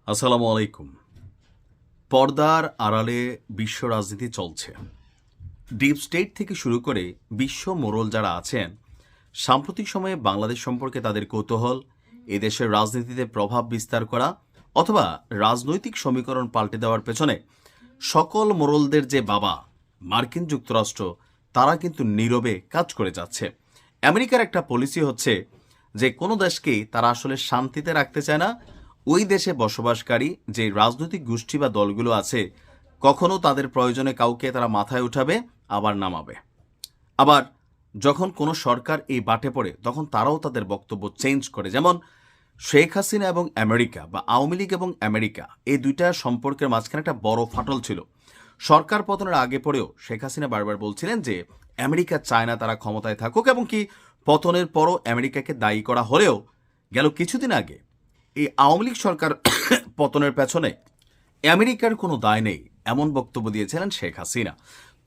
আসসালামু আলাইকুম। পর্দার আড়ালে বিশ্ব রাজনীতি চলছে। ডিপ স্টেট থেকে শুরু করে বিশ্ব মোড়ল যারা আছেন, সাম্প্রতিক সময়ে বাংলাদেশ সম্পর্কে তাদের কৌতূহল, এদেশের রাজনীতিতে প্রভাব বিস্তার করা অথবা রাজনৈতিক সমীকরণ পাল্টে দেওয়ার পেছনে সকল মোড়লদের যে বাবা মার্কিন যুক্তরাষ্ট্র, তারা কিন্তু নীরবে কাজ করে যাচ্ছে। আমেরিকার একটা পলিসি হচ্ছে যে কোনো দেশকেই তারা আসলে শান্তিতে রাখতে চায় না। ওই দেশে বসবাসকারী যে রাজনৈতিক গোষ্ঠী বা দলগুলো আছে, কখনো তাদের প্রয়োজনে কাউকে তারা মাথায় উঠাবে, আবার নামাবে। আবার যখন কোনো সরকার এই বাটে পড়ে, তখন তারাও তাদের বক্তব্য চেঞ্জ করে। যেমন শেখ হাসিনা এবং আমেরিকা বা আওয়ামী লীগ এবং আমেরিকা, এই দুইটা সম্পর্কের মাঝখানে একটা বড় ফাটল ছিল। সরকার পতনের আগে পরেও শেখ হাসিনা বারবার বলছিলেন যে আমেরিকা চায় না তারা ক্ষমতায় থাকুক, এবং কি পতনের পরও আমেরিকাকে দায়ী করা হলেও গেল কিছুদিন আগে এই আওয়ামী লীগ সরকার পতনের পেছনে আমেরিকার কোনো দায় নেই, এমন বক্তব্য দিয়েছিলেন শেখ হাসিনা।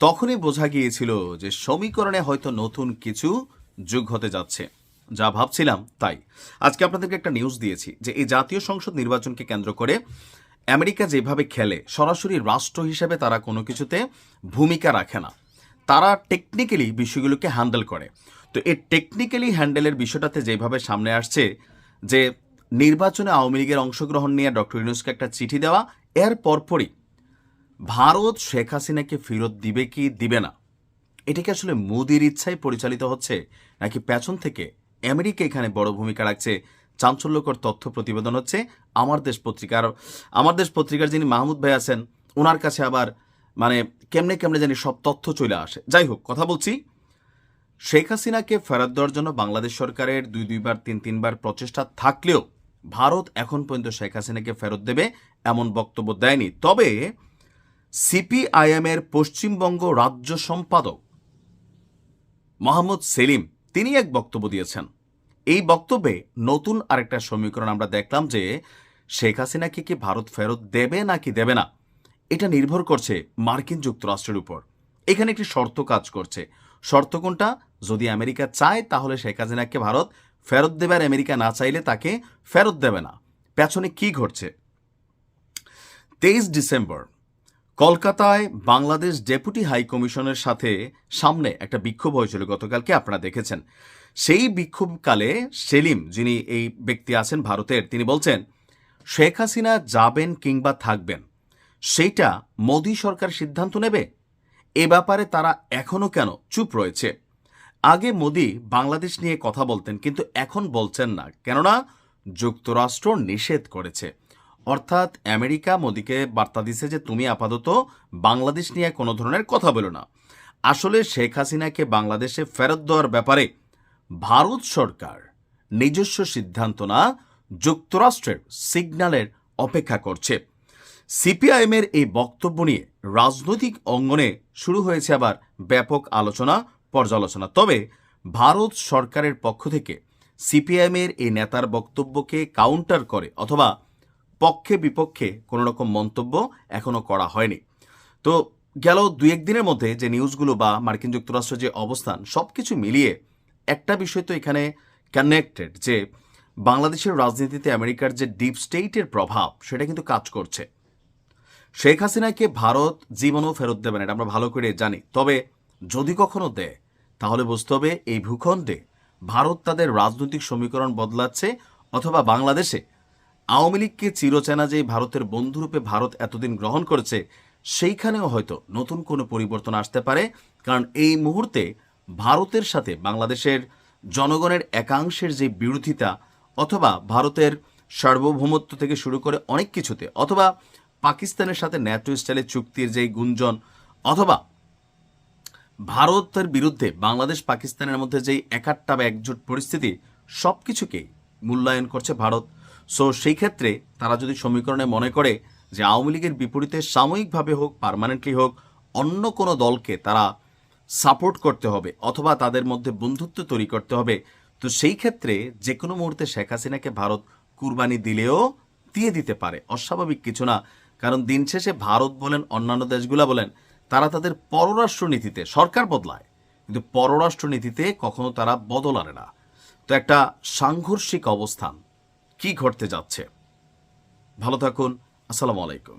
তখনই বোঝা গিয়েছিল যে সমীকরণে হয়তো নতুন কিছু যুগ হতে যাচ্ছে। যা ভাবছিলাম তাই। আজকে আপনাদেরকে একটা নিউজ দিয়েছি যে এই জাতীয় সংসদ নির্বাচনকে কেন্দ্র করে আমেরিকা যেভাবে খেলে, সরাসরি রাষ্ট্র হিসেবে তারা কোনো কিছুতে ভূমিকা রাখে না, তারা টেকনিক্যালি বিষয়গুলোকে হ্যান্ডেল করে। তো এই টেকনিক্যালি হ্যান্ডেলের বিষয়টাতে যেভাবে সামনে আসছে যে নির্বাচনে আওয়ামী লীগের অংশগ্রহণ নিয়ে ডক্টর ইউনূসকে একটা চিঠি দেওয়া, এর পরপরই ভারত শেখ হাসিনাকে ফেরত দিবে কি দিবে না, এটাকে আসলে মোদির ইচ্ছায় পরিচালিত হচ্ছে নাকি পেছন থেকে আমেরিকা এখানে বড় ভূমিকা রাখছে, চাঞ্চল্যকর তথ্য প্রতিবেদন হচ্ছে আমার দেশ পত্রিকার যিনি মাহমুদ ভাই আছেন, ওনার কাছে আবার মানে কেমনে কেমনে জানি সব তথ্য চলে আসে। যাই হোক, কথা বলছি, শেখ হাসিনাকে ফেরত দেওয়ার জন্য বাংলাদেশ সরকারের দুইবার তিনবার প্রচেষ্টা থাকলেও ভারত এখন পর্যন্ত শেখ হাসিনাকে ফেরত দেবে এমন বক্তব্য দেয়নি। তবে সিপিআইএমের পশ্চিমবঙ্গ রাজ্য সম্পাদক মোহাম্মদ সেলিম, তিনি এক বক্তব্য দিয়েছেন। এই বক্তব্যে নতুন আরেকটা সমীকরণ আমরা দেখলাম যে শেখ হাসিনাকে কি ভারত ফেরত দেবে নাকি দেবে না, এটা নির্ভর করছে মার্কিন যুক্তরাষ্ট্রের উপর। এখানে একটি শর্ত কাজ করছে। শর্ত কোনটা? যদি আমেরিকা চায় তাহলে শেখ হাসিনাকে ভারত ফেরত দেবে, আর আমেরিকা না চাইলে তাকে ফেরত দেবে না। পেছনে কি ঘটছে? 23 ডিসেম্বর কলকাতায় বাংলাদেশ ডেপুটি হাই কমিশনের সামনে একটা বিক্ষোভ হয়েছিল গতকালকে, আপনারা দেখেছেন। সেই বিক্ষোভকালে সেলিম, যিনি এই ব্যক্তি আছেন ভারতের, তিনি বলছেন শেখ হাসিনা যাবেন কিংবা থাকবেন সেইটা মোদী সরকার সিদ্ধান্ত নেবে। এ ব্যাপারে তারা এখনো কেন চুপ রয়েছে? আগে মোদী বাংলাদেশ নিয়ে কথা বলতেন, কিন্তু এখন বলছেন না, কেননা যুক্তরাষ্ট্র নিষেধ করেছে। অর্থাৎ আমেরিকা মোদীকে বার্তা দিছে যে তুমি আপাতত বাংলাদেশ নিয়ে কোনো ধরনের কথা বলো না। আসলে শেখ হাসিনাকে বাংলাদেশে ফেরত দেওয়ার ব্যাপারে ভারত সরকার নিজস্ব সিদ্ধান্ত না, যুক্তরাষ্ট্রের সিগন্যালের অপেক্ষা করছে। সিপিআইএমের এই বক্তব্য নিয়ে রাজনৈতিক অঙ্গনে শুরু হয়েছে আবার ব্যাপক আলোচনা পর্যালোচনা। তবে ভারত সরকারের পক্ষ থেকে সিপিআইএমের এই নেতার বক্তব্যকে কাউন্টার করে অথবা পক্ষে বিপক্ষে কোনো রকম মন্তব্য এখনো করা হয়নি। তো গেল 2-1 দিনের মধ্যে যে নিউজগুলো বা মার্কিন যুক্তরাষ্ট্রের যে অবস্থান, সব কিছু মিলিয়ে একটা বিষয় তো এখানে কানেক্টেড, যে বাংলাদেশের রাজনীতিতে আমেরিকার যে ডিপ স্টেটের প্রভাব, সেটা কিন্তু কাজ করছে। শেখ হাসিনাকে ভারত জীবনও ফেরত দেবে না, এটা আমরা ভালো করে জানি। তবে যদি কখনো দেয়, তাহলে বুঝতে হবে এই ভূখণ্ডে ভারত তাদের রাজনৈতিক সমীকরণ বদলাচ্ছে, অথবা বাংলাদেশে আওয়ামী লীগকে চিরচেনা যে ভারতের বন্ধুরূপে ভারত এতদিন গ্রহণ করেছে, সেইখানেও হয়তো নতুন কোনো পরিবর্তন আসতে পারে। কারণ এই মুহূর্তে ভারতের সাথে বাংলাদেশের জনগণের একাংশের যে বিরোধিতা, অথবা ভারতের সার্বভৌমত্ব থেকে শুরু করে অনেক কিছুতে, অথবা পাকিস্তানের সাথে ন্যাটো স্টাইলের চুক্তির যে গুঞ্জন, অথবা ভারতের বিরুদ্ধে বাংলাদেশ পাকিস্তানের মধ্যে যেই একাট্টা বা একজোট পরিস্থিতি, সব কিছুকেই মূল্যায়ন করছে ভারত। সো সেই ক্ষেত্রে তারা যদি সমীকরণে মনে করে যে আওয়ামী লীগের বিপরীতে সাময়িকভাবে হোক, পার্মানেন্টলি হোক, অন্য কোনো দলকে তারা সাপোর্ট করতে হবে অথবা তাদের মধ্যে বন্ধুত্ব তৈরি করতে হবে, তো সেই ক্ষেত্রে যে কোনো মুহূর্তে শেখ হাসিনাকে ভারত কুরবানি দিলেও দিয়ে দিতে পারে, অস্বাভাবিক কিছু না। কারণ দিন শেষে ভারত বলেন, অন্যান্য দেশগুলা বলেন, তারা তাদের পররাষ্ট্রনীতিতে সরকার বদলায়, কিন্তু পররাষ্ট্রনীতিতে কখনো তারা বদল আনে না। তো একটা সাংঘর্ষিক অবস্থান কি ঘটতে যাচ্ছে? ভালো থাকুন। আসসালামু আলাইকুম।